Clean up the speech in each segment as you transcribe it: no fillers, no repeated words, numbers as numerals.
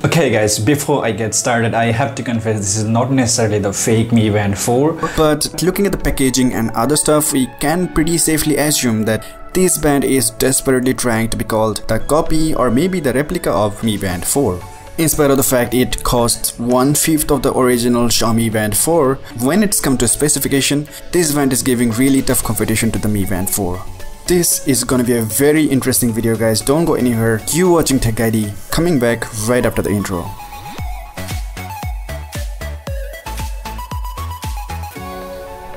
Okay guys, before I get started, I have to confess this is not necessarily the fake Mi Band 4. But looking at the packaging and other stuff, we can pretty safely assume that this band is desperately trying to be called the copy or maybe the replica of Mi Band 4. In spite of the fact it costs 1/5 of the original Xiaomi Band 4, when it's come to specification, this band is giving really tough competition to the Mi Band 4. This is gonna be a very interesting video guys, don't go anywhere, you watching Tech ID, coming back right after the intro.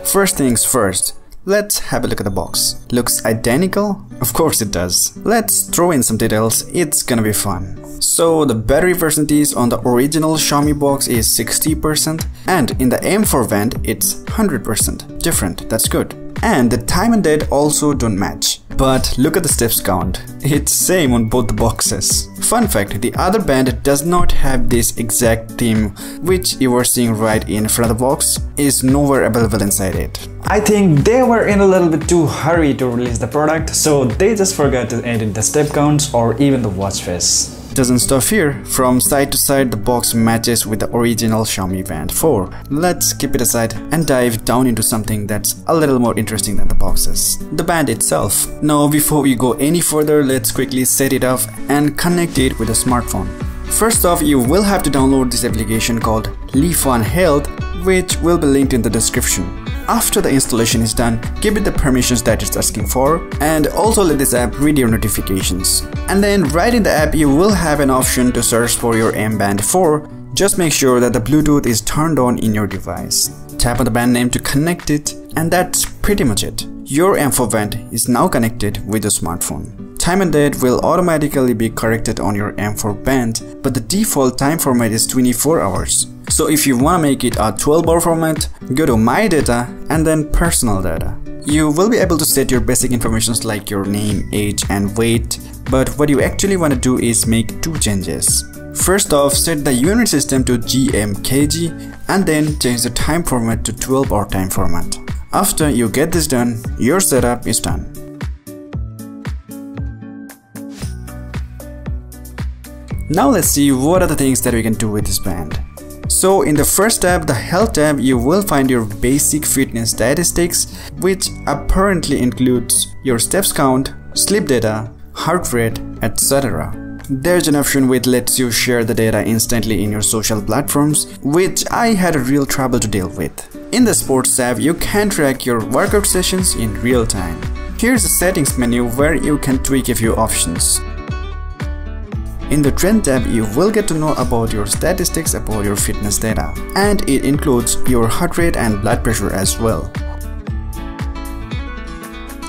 First things first, let's have a look at the box. Looks identical? Of course it does. Let's throw in some details, it's gonna be fun. So the battery percentage on the original Xiaomi box is 60% and in the M4 band it's 100%. Different, that's good. And the time and date also don't match. But look at the steps count. It's same on both the boxes. Fun fact, the other band does not have this exact theme, which you are seeing right in front of the box is nowhere available inside it. I think they were in a little bit too hurry to release the product, so they just forgot to edit the step counts or even the watch face. Doesn't stop here. From side to side the box matches with the original Xiaomi Band 4. Let's keep it aside and dive down into something that's a little more interesting than the boxes. The band itself. Now before we go any further, let's quickly set it up and connect it with a smartphone. First off, you will have to download this application called Li-Fan Health, which will be linked in the description. After the installation is done, give it the permissions that it's asking for and also let this app read your notifications. And then right in the app you will have an option to search for your M Band 4. Just make sure that the Bluetooth is turned on in your device. Tap on the band name to connect it and that's pretty much it. Your M4 band is now connected with the smartphone. Time and date will automatically be corrected on your M4 band, but the default time format is 24 hours. So if you want to make it a 12-hour format, go to My Data and then Personal Data. You will be able to set your basic informations like your name, age and weight, but what you actually want to do is make two changes. First off, set the unit system to GMKG and then change the time format to 12-hour time format. After you get this done, your setup is done. Now let's see what are the things that we can do with this band. So in the first tab, the Health tab, you will find your basic fitness statistics, which apparently includes your steps count, sleep data, heart rate, etc. There's an option which lets you share the data instantly in your social platforms, which I had a real trouble to deal with. In the Sports tab, you can track your workout sessions in real time. Here's the settings menu where you can tweak a few options. In the Trend tab, you will get to know about your statistics about your fitness data, and it includes your heart rate and blood pressure as well.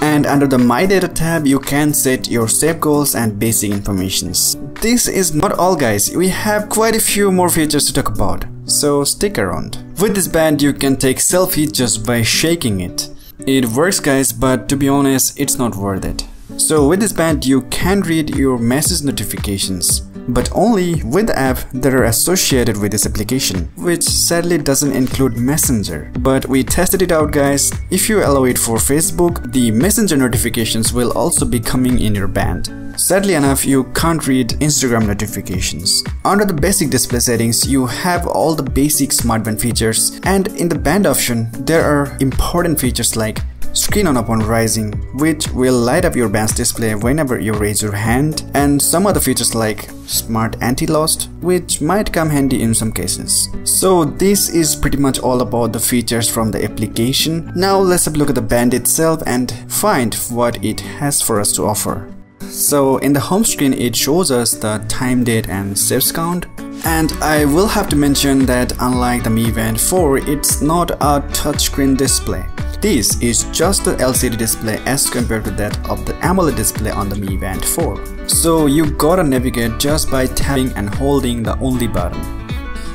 And under the My Data tab, you can set your step goals and basic informations. This is not all guys, we have quite a few more features to talk about, so stick around. With this band, you can take selfies just by shaking it. It works guys, but to be honest, it's not worth it. So with this band you can read your message notifications, but only with the app that are associated with this application, which sadly doesn't include Messenger. But we tested it out guys, if you allow it for Facebook, the Messenger notifications will also be coming in your band. Sadly enough, you can't read Instagram notifications. Under the basic display settings, you have all the basic SmartBand features, and in the band option, there are important features like Screen on upon rising, which will light up your band's display whenever you raise your hand, and some other features like Smart Anti-Lost, which might come handy in some cases. So this is pretty much all about the features from the application. Now let's have a look at the band itself and find what it has for us to offer. So in the home screen it shows us the time, date and steps count. And I will have to mention that unlike the Mi Band 4, it's not a touchscreen display. This is just the LCD display as compared to that of the AMOLED display on the Mi Band 4. So you gotta navigate just by tapping and holding the only button.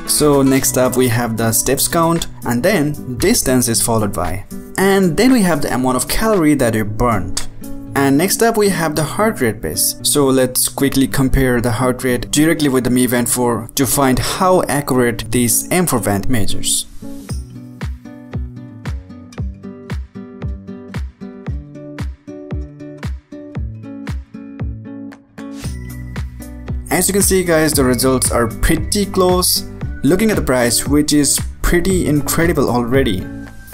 So next up we have the steps count, and then distance is followed by. And then we have the amount of calorie that you burned. And next up we have the heart rate base. So let's quickly compare the heart rate directly with the Mi Band 4 to find how accurate this M4 band measures. As you can see guys, the results are pretty close. Looking at the price, which is pretty incredible already.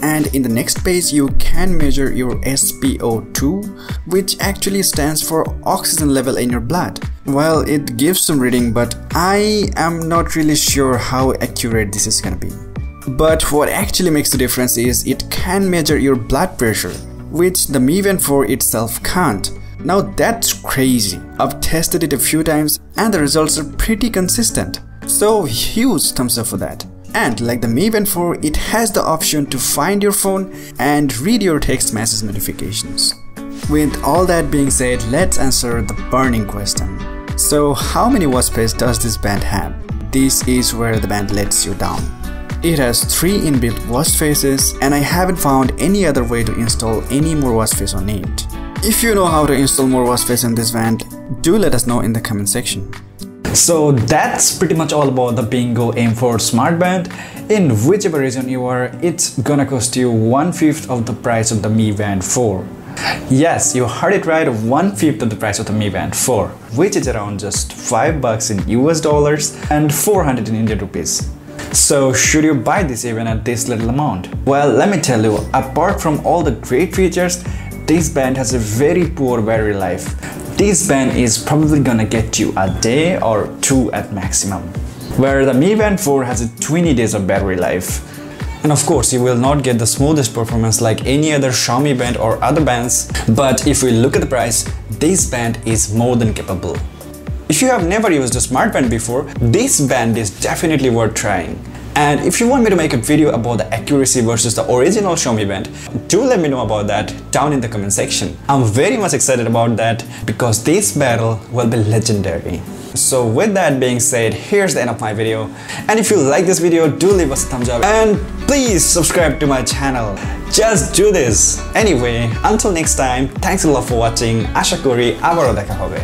And in the next page you can measure your SpO2, which actually stands for oxygen level in your blood. Well, it gives some reading, but I am not really sure how accurate this is gonna be. But what actually makes the difference is it can measure your blood pressure, which the Mi Band 4 itself can't. Now that's crazy. I've tested it a few times and the results are pretty consistent. So huge thumbs up for that. And like the Mi Band 4, it has the option to find your phone and read your text message notifications. With all that being said, let's answer the burning question. So how many watch space does this band have? This is where the band lets you down. It has 3 inbuilt watch faces and I haven't found any other way to install any more watch face on it. If you know how to install more watch face on this band, do let us know in the comment section. So that's pretty much all about the Bingo M4 SmartBand. In whichever region you are, it's gonna cost you 1/5 of the price of the Mi Band 4. Yes, you heard it right, 1/5 of the price of the Mi Band 4, which is around just $5 in US dollars and 400 in Indian rupees. So should you buy this even at this little amount? Well, let me tell you, apart from all the great features, this band has a very poor battery life. This band is probably gonna get you a day or 2 at maximum, where the Mi Band 4 has a 20 days of battery life. And of course, you will not get the smoothest performance like any other Xiaomi band or other bands, but if we look at the price, this band is more than capable. If you have never used a SmartBand before, this band is definitely worth trying. And if you want me to make a video about the accuracy versus the original Xiaomi band, do let me know about that down in the comment section. I'm very much excited about that because this battle will be legendary. So with that being said, here's the end of my video. And if you like this video, do leave us a thumbs up and please subscribe to my channel. Just do this. Anyway, until next time, thanks a lot for watching. Asha kori abaro dekha hobe.